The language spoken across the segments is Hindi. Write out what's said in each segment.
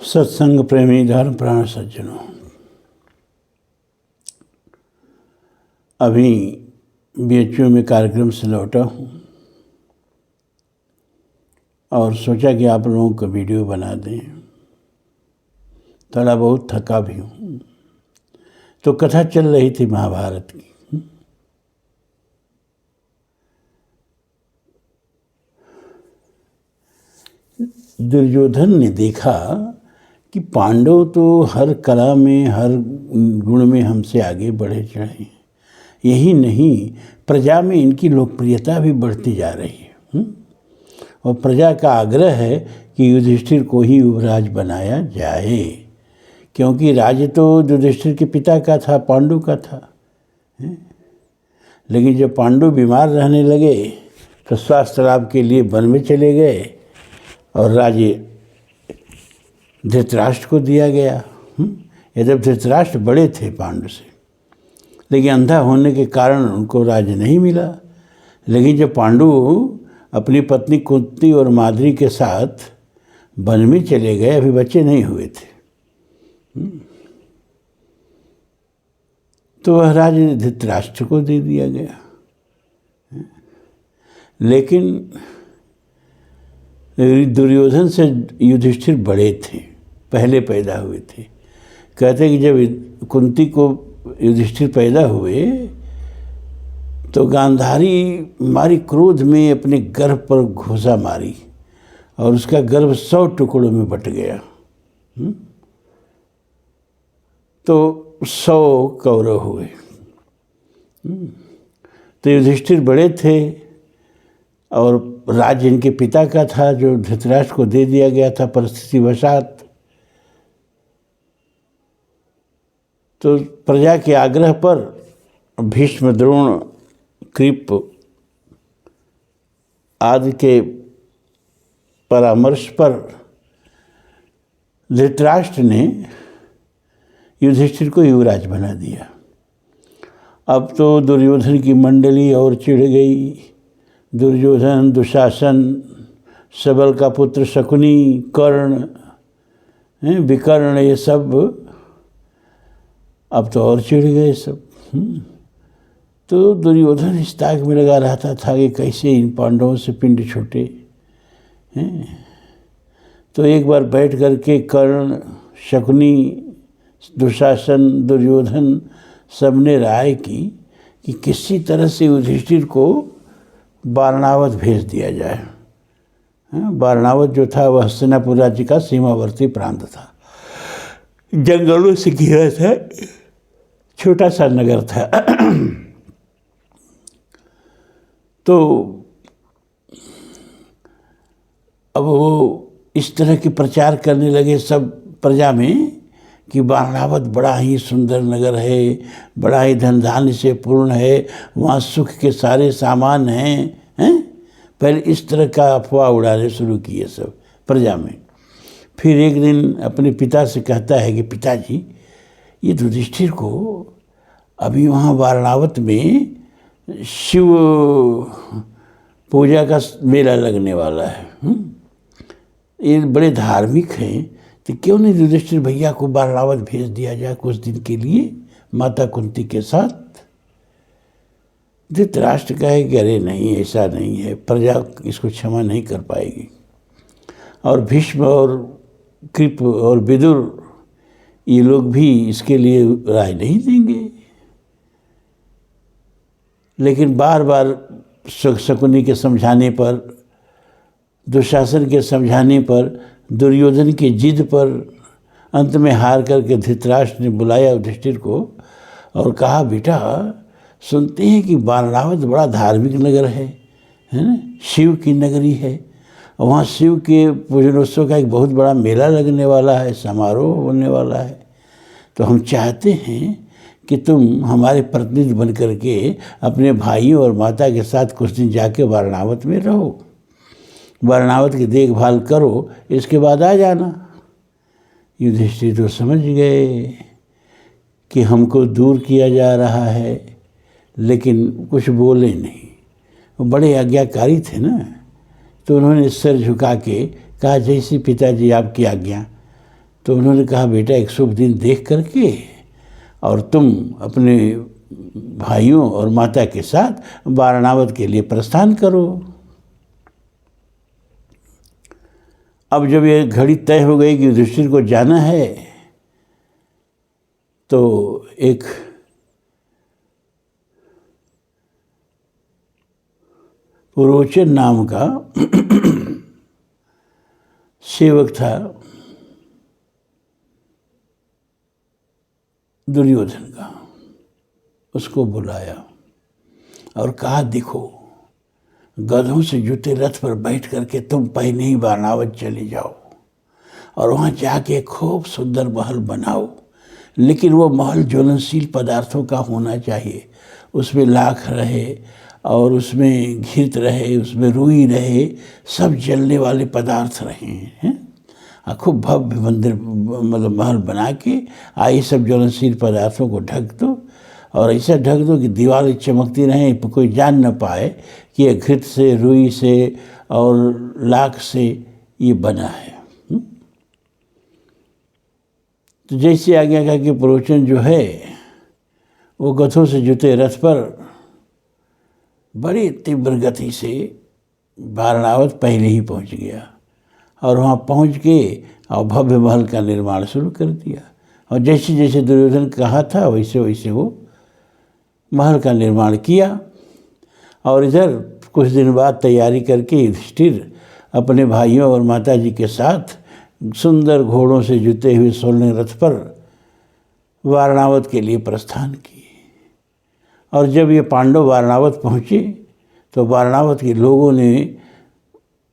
सत्संग प्रेमी धर्म प्राण सज्जनों, अभी बीएचयू में कार्यक्रम से लौटा हूँ और सोचा कि आप लोगों को वीडियो बना दें। थोड़ा बहुत थका भी हूँ। तो कथा चल रही थी महाभारत की। दुर्योधन ने देखा कि पांडव तो हर कला में, हर गुण में हमसे आगे बढ़े चढ़े। यही नहीं, प्रजा में इनकी लोकप्रियता भी बढ़ती जा रही है। और प्रजा का आग्रह है कि युधिष्ठिर को ही युवराज बनाया जाए, क्योंकि राज्य तो युधिष्ठिर के पिता का था, पांडु का था। लेकिन जब पांडु बीमार रहने लगे तो स्वास्थ्य लाभ के लिए वन में चले गए और राज्य धृतराष्ट्र को दिया गया। यद्यपि धृतराष्ट्र बड़े थे पांडु से, लेकिन अंधा होने के कारण उनको राज्य नहीं मिला। लेकिन जब पांडु अपनी पत्नी कुंती और माद्री के साथ वन में चले गए, अभी बच्चे नहीं हुए थे, तो वह राज्य धृतराष्ट्र को दे दिया गया। लेकिन दुर्योधन से युधिष्ठिर बड़े थे, पहले पैदा हुए थे। कहते कि जब कुंती को युधिष्ठिर पैदा हुए तो गांधारी मारी क्रोध में अपने गर्भ पर घुसा मारी और उसका गर्भ 100 टुकड़ों में बट गया। तो 100 कौरव हुए। तो युधिष्ठिर बड़े थे और राज्य इनके पिता का था, जो धृतराष्ट्र को दे दिया गया था परिस्थितिवशात। तो प्रजा के आग्रह पर भीष्म, द्रोण, कृप आदि के परामर्श पर धृतराष्ट्र ने युधिष्ठिर को युवराज बना दिया। अब तो दुर्योधन की मंडली और चिढ़ गई। दुर्योधन, दुशासन, सबल का पुत्र शकुनी, कर्ण, विकर्ण, ये सब अब तो और चिढ़ गए सब। तो दुर्योधन इस ताक में लगा रहता था कि कैसे इन पांडवों से पिंड छूटे। तो एक बार बैठ करके कर्ण, शकुनी, दुशासन, दुर्योधन सब ने राय की कि किसी तरह से युधिष्ठिर को वारणावत भेज दिया जाए। वारणावत जो था वह हस्तिनापुर राज्य का सीमावर्ती प्रांत था, जंगलों से घिरा था, छोटा सा नगर था। तो अब वो इस तरह के प्रचार करने लगे सब प्रजा में कि वारणावत बड़ा ही सुंदर नगर है, बड़ा ही धन धान्य से पूर्ण है, वहाँ सुख के सारे सामान हैं। पहले इस तरह का अफवाह उड़ाने शुरू किए सब प्रजा में। फिर एक दिन अपने पिता से कहता है कि पिताजी, ये युधिष्ठिर को अभी वहाँ वारणावत में शिव पूजा का मेला लगने वाला है। ये बड़े धार्मिक हैं, तो क्यों नहीं युधिष्ठिर भैया को वारणावत भेज दिया जाए कुछ दिन के लिए माता कुंती के साथ। धृतराष्ट्र कहे कि अरे नहीं, ऐसा नहीं है, प्रजा इसको क्षमा नहीं कर पाएगी। और भीष्म और कृप और विदुर ये लोग भी इसके लिए राय नहीं देंगे। लेकिन बार बार शकुनी के समझाने पर, दुशासन के समझाने पर, दुर्योधन की जिद पर अंत में हार करके धृतराष्ट्र ने बुलाया युधिष्ठिर को और कहा, बेटा सुनते हैं कि वारणावत बड़ा धार्मिक नगर है ना, शिव की नगरी है। वहाँ शिव के पूजनोत्सव का एक बहुत बड़ा मेला लगने वाला है, समारोह होने वाला है। तो हम चाहते हैं कि तुम हमारे प्रतिनिधि बन करके अपने भाइयों और माता के साथ कुछ दिन जाके वारणावत में रहो, वारणावत की देखभाल करो, इसके बाद आ जाना। युधिष्ठिर तो समझ गए कि हमको दूर किया जा रहा है, लेकिन कुछ बोले नहीं। वो बड़े आज्ञाकारी थे ना, तो उन्होंने सिर झुका के कहा, जैसी पिताजी आपकी आज्ञा। तो उन्होंने कहा बेटा एक शुभ दिन देख करके और तुम अपने भाइयों और माता के साथ वारणावत के लिए प्रस्थान करो। अब जब ये घड़ी तय हो गई कि युधिष्ठिर को जाना है तो एक पुरोचन नाम का सेवक था दुर्योधन का, उसको बुलाया और कहा देखो गधों से जुटे रथ पर बैठ करके तुम पहले ही वारणावत चले जाओ और वहाँ जाके खूब सुंदर महल बनाओ, लेकिन वो महल ज्वलनशील पदार्थों का होना चाहिए, उसमें लाख रहे और उसमें घृत रहे, उसमें रुई रहे, सब जलने वाले पदार्थ रहे हैं। खूब भव्य मंदिर मतलब महल बना के ये सब ज्वलनशील पदार्थों को ढक दो और ऐसा ढक दो कि दीवारें चमकती रहें, कोई जान न पाए कि ये घृत से, रुई से और लाख से ये बना है। तो जैसे आज्ञा का कि पुरोचन जो है वो गधों से जुटे रथ पर बड़ी तीव्र गति से वारणावत पहले ही पहुंच गया और वहाँ पहुँच के और भव्य महल का निर्माण शुरू कर दिया। और जैसे जैसे दुर्योधन कहा था वैसे वैसे वो महल का निर्माण किया। और इधर कुछ दिन बाद तैयारी करके युधिष्ठिर अपने भाइयों और माताजी के साथ सुंदर घोड़ों से जुते हुए स्वर्ण रथ पर वारणावत के लिए प्रस्थान किए। और जब ये पांडव वारणावत पहुँचे तो वारणावत के लोगों ने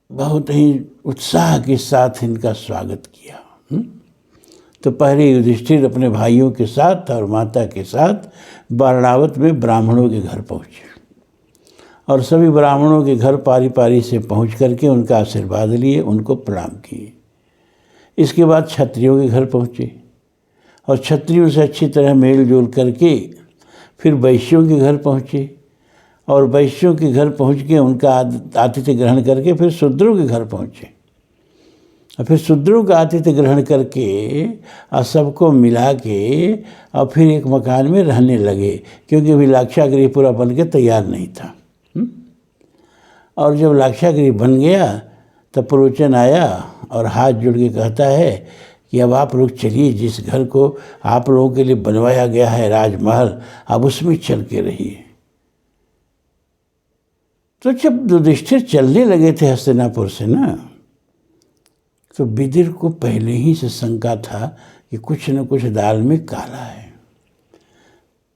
बहुत ही उत्साह के साथ इनका स्वागत किया। तो पहले युधिष्ठिर अपने भाइयों के साथ और माता के साथ वारणावत में ब्राह्मणों के घर पहुँचे और सभी ब्राह्मणों के घर पारी पारी से पहुँच करके उनका आशीर्वाद लिए, उनको प्रणाम किए। इसके बाद क्षत्रियों के घर पहुँचे और क्षत्रियों से अच्छी तरह मेल जोल करके फिर वैश्यों के घर पहुँचे और वैश्यों के घर पहुँच के उनका आतिथ्य ग्रहण करके फिर शूद्रों के घर पहुँचे और फिर शूद्रों का आतिथ्य ग्रहण करके और सबको मिला के और फिर एक मकान में रहने लगे, क्योंकि अभी लाक्षागृह पूरा बन के तैयार नहीं था। और जब लाक्षागृह बन गया तब पुरोचन आया और हाथ जोड़ के कहता है कि अब आप लोग चलिए, जिस घर को आप लोगों के लिए बनवाया गया है राजमहल, अब उसमें चल के रहिए। तो जब युधिष्ठिर चलने लगे थे हस्तिनापुर से ना, तो विदिर को पहले ही से शंका था कि कुछ न कुछ दाल में काला है।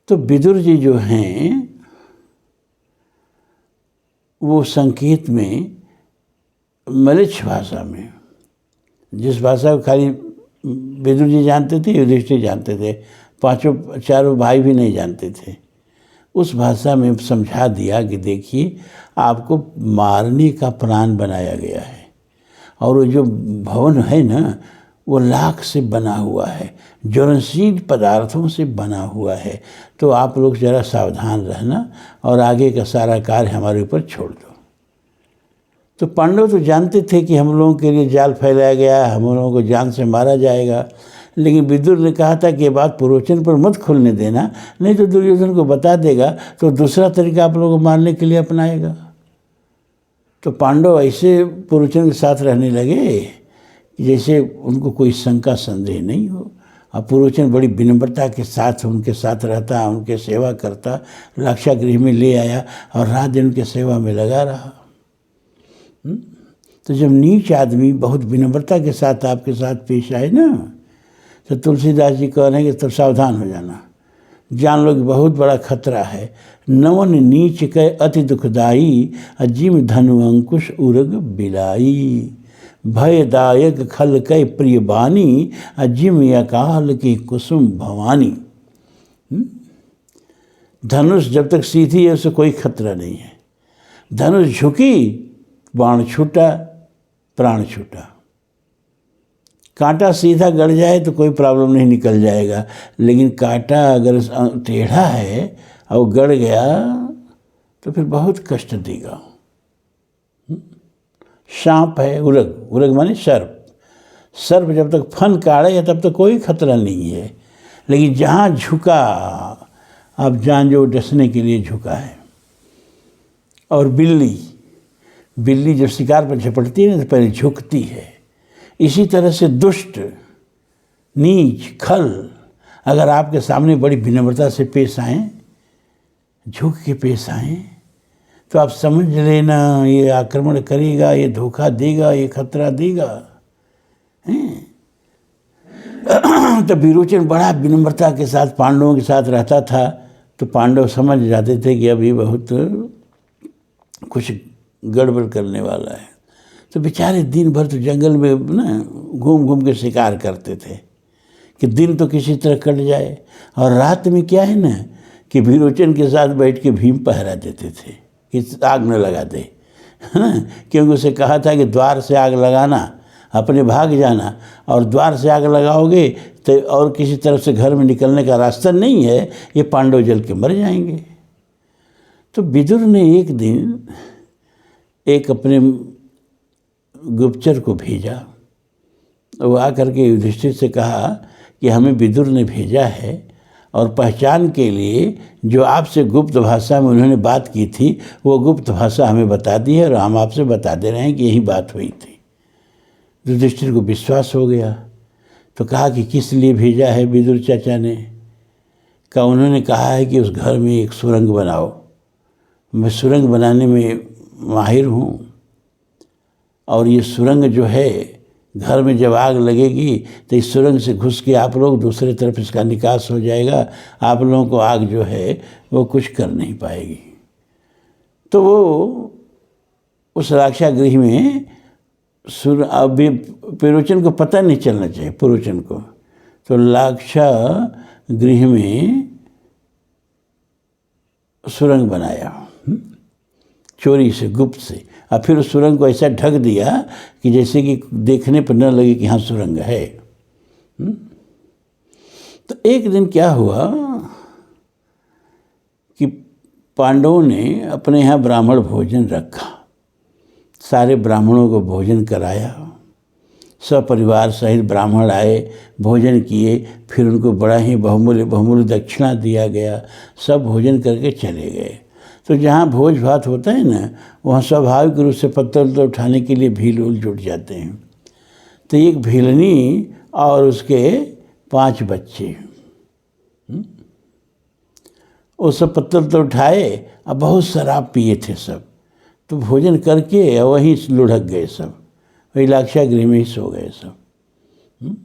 तो विदुर जी जो हैं वो संकेत में मलिच्छ भाषा में, जिस भाषा को खाली विदुर जी जानते थे, युधिष्ठिर जानते थे, चारों भाई भी नहीं जानते थे, उस भाषा में समझा दिया कि देखिए आपको मारने का प्लान बनाया गया है और वो जो भवन है ना वो लाख से बना हुआ है, ज्वलनशील पदार्थों से बना हुआ है, तो आप लोग ज़रा सावधान रहना और आगे का सारा कार्य हमारे ऊपर छोड़ दो। तो पांडव तो जानते थे कि हम लोगों के लिए जाल फैलाया गया, हम लोगों को जान से मारा जाएगा, लेकिन विदुर ने कहा था कि ये बात पुरोचन पर मत खुलने देना, नहीं तो दुर्योधन को बता देगा तो दूसरा तरीका आप लोगों को मारने के लिए अपनाएगा। तो पांडव ऐसे पुरोचन के साथ रहने लगे जैसे उनको कोई शंका संदेह नहीं हो। और पुरोचन बड़ी विनम्रता के साथ उनके साथ रहता, उनके सेवा करता, लाक्षागृह में ले आया और रात दिन उनके सेवा में लगा रहा। तो जब नीच आदमी बहुत विनम्रता के साथ आपके साथ पेश आए ना, तो तुलसीदास जी कह रहे हैं कि तब सावधान हो जाना, जान लो कि बहुत बड़ा खतरा है। नवन नीच कै अति दुखदाई, अजिम धनु अंकुश उर्ग बिलाई, भयदायक खल कै प्रिय बानी, अजिम अकाल की कुसुम भवानी। धनुष जब तक सीधी है उसे कोई खतरा नहीं है, धनुष झुकी बाण छूटा, प्राण छूटा। कांटा सीधा गड़ जाए तो कोई प्रॉब्लम नहीं, निकल जाएगा, लेकिन कांटा अगर टेढ़ा है और गड़ गया तो फिर बहुत कष्ट देगा। सांप है, उरग, उरग माने सर्प, सर्प जब तक फन काढ़े है तब तक कोई खतरा नहीं है, लेकिन जहाँ झुका, आप जान जो डसने के लिए झुका है। और बिल्ली जब शिकार पर झपटती है ना तो पहले झुकती है। इसी तरह से दुष्ट, नीच, खल अगर आपके सामने बड़ी विनम्रता से पेश आएँ, झुक के पेश आएँ, तो आप समझ लेना ये आक्रमण करेगा, ये धोखा देगा, ये खतरा देगा। तो विरोचन बड़ा विनम्रता के साथ पांडवों के साथ रहता था, तो पांडव समझ जाते थे कि अभी बहुत कुछ गड़बड़ करने वाला है। तो बेचारे दिन भर तो जंगल में ना घूम घूम के शिकार करते थे कि दिन तो किसी तरह कट जाए, और रात में क्या है ना कि विरोचन के साथ बैठ के भीम पहरा देते थे कि आग न लगा दे, है ना, क्योंकि उसे कहा था कि द्वार से आग लगाना, अपने भाग जाना, और द्वार से आग लगाओगे तो और किसी तरफ से घर में निकलने का रास्ता नहीं है, ये पांडव जल के मर जाएंगे। तो विदुर ने एक दिन एक अपने गुप्तचर को भेजा, वो आकर के युधिष्ठिर से कहा कि हमें विदुर ने भेजा है और पहचान के लिए जो आपसे गुप्त भाषा में उन्होंने बात की थी वो गुप्त भाषा हमें बता दी है और हम आपसे बता दे रहे हैं कि यही बात हुई थी। युधिष्ठिर को विश्वास हो गया, तो कहा कि किस लिए भेजा है विदुर चाचा ने? कहा उन्होंने कहा है कि उस घर में एक सुरंग बनाओ। मैं सुरंग बनाने में माहिर हूँ, और ये सुरंग जो है घर में जब आग लगेगी तो इस सुरंग से घुस के आप लोग दूसरे तरफ इसका निकास हो जाएगा, आप लोगों को आग जो है वो कुछ कर नहीं पाएगी। तो वो उस लाक्षागृह में अभी पुरोचन को पता नहीं चलना चाहिए, पुरोचन को, तो लाक्षागृह में सुरंग बनाया चोरी से, गुप्त से, और फिर उस सुरंग को ऐसा ढक दिया कि जैसे कि देखने पर न लगे कि हाँ सुरंग है। तो एक दिन क्या हुआ कि पांडवों ने अपने यहाँ ब्राह्मण भोजन रखा, सारे ब्राह्मणों को भोजन कराया, सब परिवार सहित ब्राह्मण आए, भोजन किए, फिर उनको बड़ा ही बहुमूल्य दक्षिणा दिया गया, सब भोजन करके चले गए। तो जहाँ भोज भात होता है ना, वहाँ स्वाभाविक रूप से पत्थर तो उठाने के लिए भील उल जुट जाते हैं। तो एक भीलनी और उसके 5 बच्चे, वो सब पत्थर तो उठाए और बहुत शराब पिए थे सब, तो भोजन करके वहीं लुढ़क गए सब, वही लाक्षागृह में ही सो गए सब।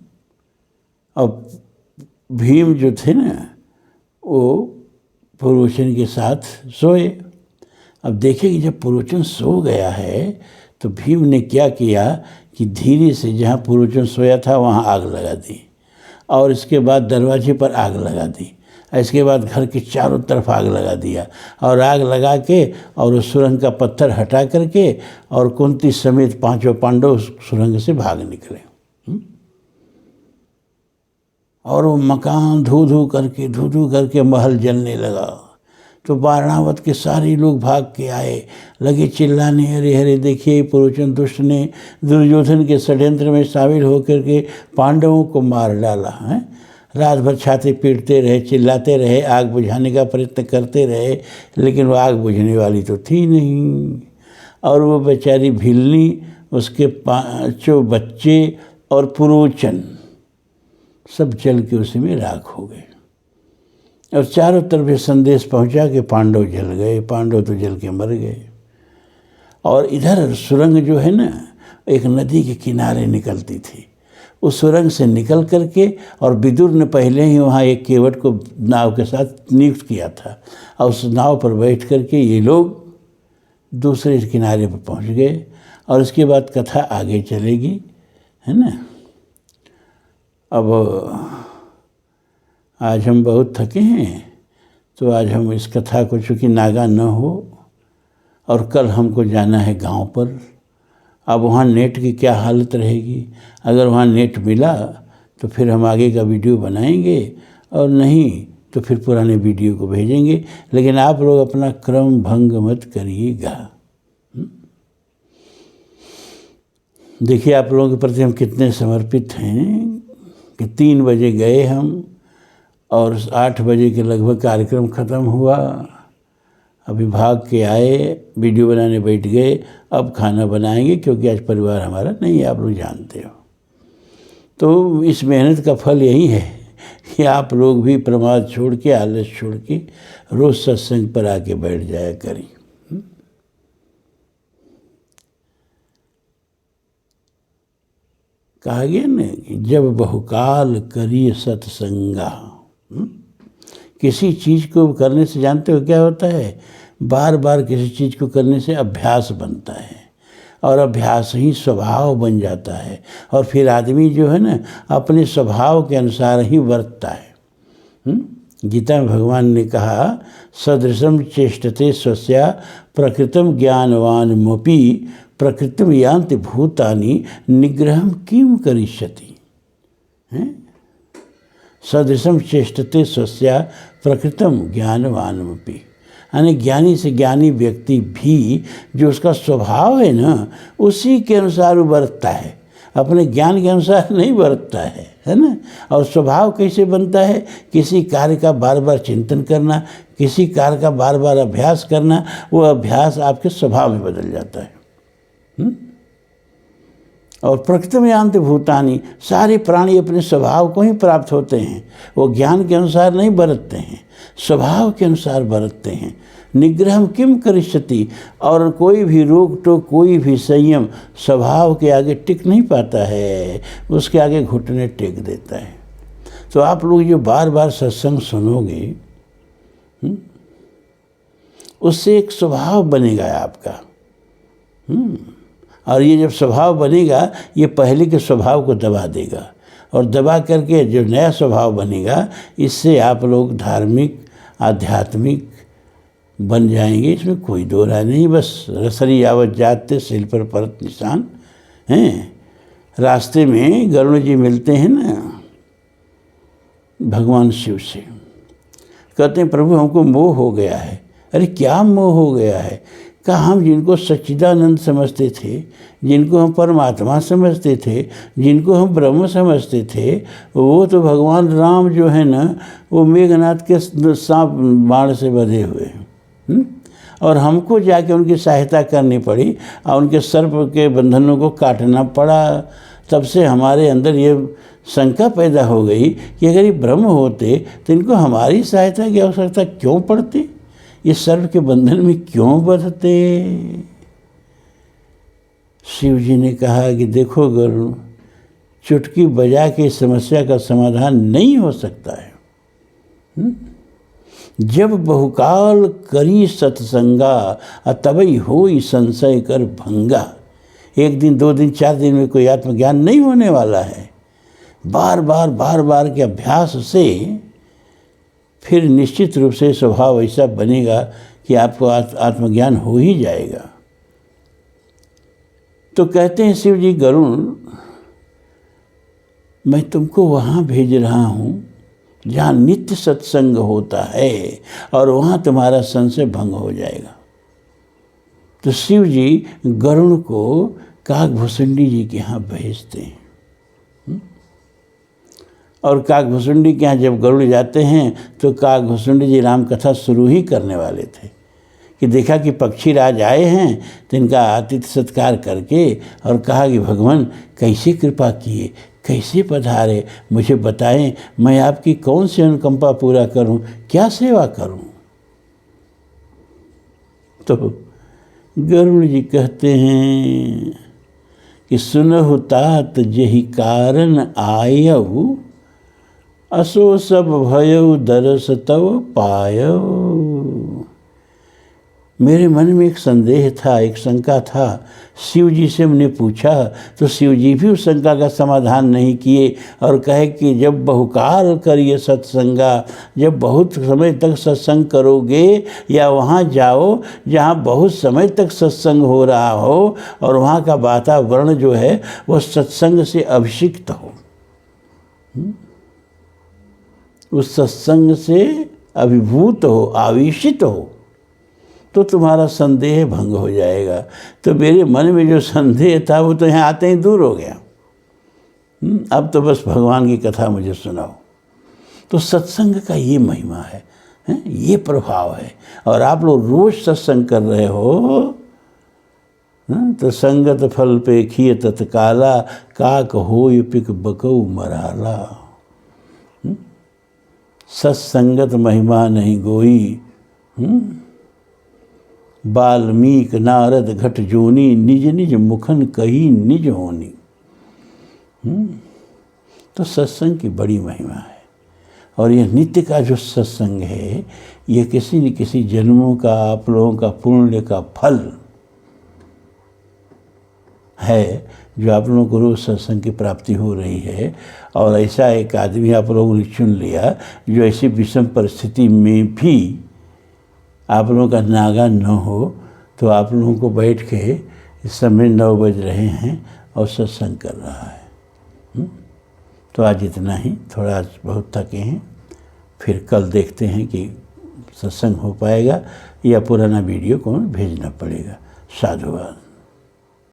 और भीम जो थे ना वो पुरोचन के साथ सोए। अब देखें कि जब पुरोचन सो गया है तो भीम ने क्या किया कि धीरे से जहाँ पुरोचन सोया था वहाँ आग लगा दी, और इसके बाद दरवाजे पर आग लगा दी, इसके बाद घर के चारों तरफ आग लगा दिया, और आग लगा के और उस सुरंग का पत्थर हटा करके और कुंती समेत 5 पांडव सुरंग से भाग निकले। और वो मकान धू धू करके महल जलने लगा। तो वारणावत के सारे लोग भाग के आए, लगे चिल्लाने, अरे अरे देखिए पुरोचन दुष्ट ने दुर्योधन के षड्यंत्र में शामिल होकर के पांडवों को मार डाला है। रात भर छाती पीटते रहे, चिल्लाते रहे, आग बुझाने का प्रयत्न करते रहे, लेकिन वो आग बुझने वाली तो थी नहीं। और वो बेचारी भीलनी, उसके 5 बच्चे और पुरोचन सब जल के उसी में राख हो गए। और चारों तरफ ये संदेश पहुंचा कि पांडव जल गए, पांडव तो जल के मर गए। और इधर सुरंग जो है ना एक नदी के किनारे निकलती थी, उस सुरंग से निकल करके, और विदुर ने पहले ही वहाँ एक केवट को नाव के साथ नियुक्त किया था, और उस नाव पर बैठ करके ये लोग दूसरे किनारे पर पहुँच गए। और इसके बाद कथा आगे चलेगी, है ना। अब आज हम बहुत थके हैं, तो आज हम इस कथा को, चूँकि नागा न हो, और कल हमको जाना है गांव पर। अब वहाँ नेट की क्या हालत रहेगी, अगर वहाँ नेट मिला तो फिर हम आगे का वीडियो बनाएंगे, और नहीं तो फिर पुराने वीडियो को भेजेंगे। लेकिन आप लोग अपना क्रम भंग मत करिएगा। देखिए आप लोगों के प्रति हम कितने समर्पित हैं कि 3 बजे गए हम और 8 बजे के लगभग कार्यक्रम ख़त्म हुआ। अभी भाग के आए, वीडियो बनाने बैठ गए, अब खाना बनाएंगे क्योंकि आज परिवार हमारा नहीं है, आप लोग जानते हो। तो इस मेहनत का फल यही है कि आप लोग भी प्रमाद छोड़ के, आलस छोड़ के रोज़ सत्संग पर आके बैठ जाया करें। कहा गया न कि जब बहुकाल करिए सत्संगा। किसी चीज़ को करने से जानते हो क्या होता है? बार बार किसी चीज़ को करने से अभ्यास बनता है और अभ्यास ही स्वभाव बन जाता है और फिर आदमी जो है ना अपने स्वभाव के अनुसार ही वर्तता है। गीता में भगवान ने कहा सदृशम चेष्टते स्वस्या प्रकृतम ज्ञानवान मोपी प्रकृतिम यान्ति भूतानि निग्रहम किम करिष्यति। सदृशम चेष्टते स्वस्या प्रकृतम ज्ञानवानमपि, यानी ज्ञानी से ज्ञानी व्यक्ति भी जो उसका स्वभाव है ना उसी के अनुसार वो बरतता है, अपने ज्ञान के अनुसार नहीं बरतता है ना। और स्वभाव कैसे बनता है? किसी कार्य का बार बार चिंतन करना, किसी कार्य का बार बार अभ्यास करना, वो अभ्यास आपके स्वभाव में बदल जाता है। और प्रकृति में यान्ति भूतानि, सारे प्राणी अपने स्वभाव को ही प्राप्त होते हैं, वो ज्ञान के अनुसार नहीं बरतते हैं, स्वभाव के अनुसार बरतते हैं। निग्रहम किम करिष्यति, और कोई भी रोक टोक, कोई भी संयम स्वभाव के आगे टिक नहीं पाता है, उसके आगे घुटने टेक देता है। तो आप लोग जो बार बार सत्संग सुनोगे उससे एक स्वभाव बनेगा आपका। और ये जब स्वभाव बनेगा ये पहले के स्वभाव को दबा देगा और दबा करके जो नया स्वभाव बनेगा इससे आप लोग धार्मिक आध्यात्मिक बन जाएंगे, इसमें कोई दो राय नहीं। बस रसरी आवत जाते सिल पर परत निशान हैं। रास्ते में गरुड़ जी मिलते हैं ना भगवान शिव से, कहते हैं प्रभु हमको मोह हो गया है। अरे क्या मोह हो गया है? कहा हम जिनको सच्चिदानंद समझते थे, जिनको हम परमात्मा समझते थे, जिनको हम ब्रह्म समझते थे, वो तो भगवान राम जो है ना वो मेघनाथ के सांप बाण से बंधे हुए हैं और हमको जाके उनकी सहायता करनी पड़ी और उनके सर्प के बंधनों को काटना पड़ा। तब से हमारे अंदर ये शंका पैदा हो गई कि अगर ये ब्रह्म होते तो इनको हमारी सहायता की आवश्यकता क्यों पड़ती, ये सर्प के बंधन में क्यों बंधते। शिव जी ने कहा कि देखो गरुड़, चुटकी बजा के इस समस्या का समाधान नहीं हो सकता है। जब बहुकाल करी सत्संगा तबई होई संशय कर भंगा। 1 दिन 2 दिन 4 दिन में कोई आत्मज्ञान नहीं होने वाला है। बार बार के अभ्यास से फिर निश्चित रूप से स्वभाव ऐसा बनेगा कि आपको आत्मज्ञान हो ही जाएगा। तो कहते हैं शिव जी गरुड़, मैं तुमको वहाँ भेज रहा हूँ जहाँ नित्य सत्संग होता है और वहाँ तुम्हारा संशय भंग हो जाएगा। तो शिव जी गरुड़ को काकभुसुंडी जी के यहाँ भेजते हैं और काकभुसुंडी के यहाँ जब गरुड़ जाते हैं तो काकभुसुंडी जी राम कथा शुरू ही करने वाले थे कि देखा कि पक्षी राज आए हैं तो इनका आतिथ्य सत्कार करके और कहा कि भगवान कैसे कृपा किए, कैसे पधारे, मुझे बताएं, मैं आपकी कौन सी अनुकंपा पूरा करूं, क्या सेवा करूं। तो गरुड़ जी कहते हैं कि सुनहु तात जेहि कारण आयऊ, असो सब भयऊ दरस तव पायऊ। मेरे मन में एक संदेह था, एक शंका था। शिव जी से हमने पूछा तो शिव जी भी उस शंका का समाधान नहीं किए और कहे कि जब बहुकाल करिए सत्संगा, जब बहुत समय तक सत्संग करोगे या वहाँ जाओ जहाँ बहुत समय तक सत्संग हो रहा हो और वहाँ का वातावरण जो है वो सत्संग से अभिषिक्त हो, उस सत्संग से अभिभूत हो, आवेशित हो, तो तुम्हारा संदेह भंग हो जाएगा। तो मेरे मन में जो संदेह था वो तो यहाँ आते ही दूर हो गया। अब तो बस भगवान की कथा मुझे सुनाओ। तो सत्संग का ये महिमा है, ये प्रभाव है। और आप लोग रोज सत्संग कर रहे हो तो संगत फल पे खिय तत्काला, काक होय पिक बकऊ मराला। सत्संगत महिमा नहीं गोई, वाल्मीक नारद घट जोनी, निज निज मुखन कही निज होनी। तो सत्संग की बड़ी महिमा है। और यह नित्य का जो सत्संग है, ये किसी न किसी जन्मों का आप लोगों का पुण्य का फल है, जो आप लोगों को रोज सत्संग की प्राप्ति हो रही है। और ऐसा एक आदमी आप लोगों ने चुन लिया जो ऐसी विषम परिस्थिति में भी आप लोगों का नागा न हो, तो आप लोगों को बैठ के इस समय 9 बज रहे हैं और सत्संग कर रहा है। तो आज इतना ही, थोड़ा आज बहुत थके हैं। फिर कल देखते हैं कि सत्संग हो पाएगा या पुराना वीडियो को भेजना पड़ेगा। साधुवाद।